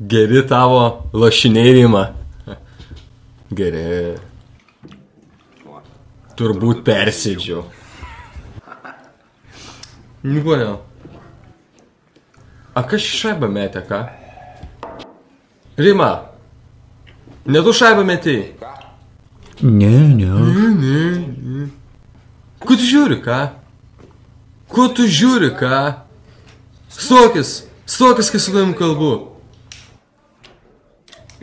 Geri tavo lašiniai rima. Geri. Turbūt persėdžiau. Nikodėl. A kas šaibą metė, ką? Rima. Ne tu šaibą metėjai? Ne. Ko tu žiūri, ką? Ko tu žiūri, ką? Stokis, kai su tavim kalbu.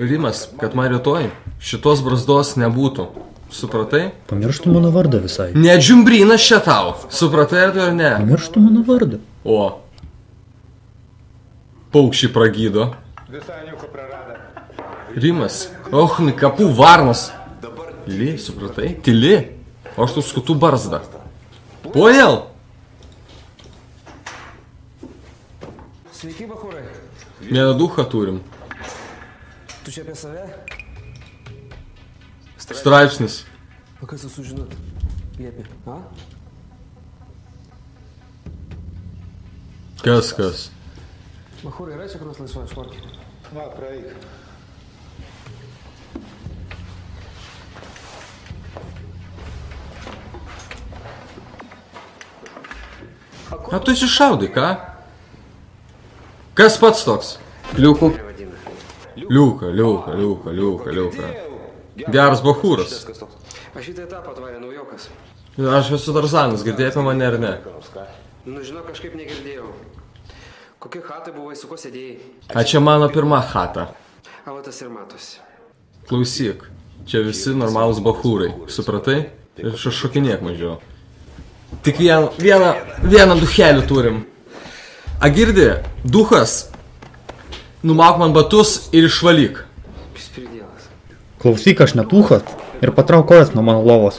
Rimas, kad man rytoj šitos brazdos nebūtų. Supratai? Pamirštų mano vardą visai. Net džiumbrynas čia tau. Supratai ar ne? Pamirštų mano vardą. O. Paukščiai pragydo. Rimas. Kapų varnas. Tyli, supratai? Tyli. O aš tu skutų barzdą. Poėl? Sveiki, bachūrai. Vieną duchą turim. Tu čia apie save? Straipsnis. O kas jūs sužinot? Liepi, a? Kas? Bachūrai, yra čia kur nors laisvoja švorkė? Va, praeik. A tu iššaudai, ką? Kas pats toks? Liukų? Liuka. Geras bachūras. Aš šitą etapą atvarė naujokas. Aš esu Tarzanas, girdėjai apie mane ar ne? Nu, žinau, kažkaip negirdėjau. Kokie hatai buvai, su ko sėdėjai? A čia mano pirma hata. A, va tas ir matosi. Klausyk, čia visi normalūs bachūrai, supratai? Ir šokinėk mažiau. Tik vieną duchelį turim. A girdi, duchas, numauk man batus ir išvalyk. Pispridėlas. Klausyk, aš netūchat ir patrauk kojas nuo mano lovos.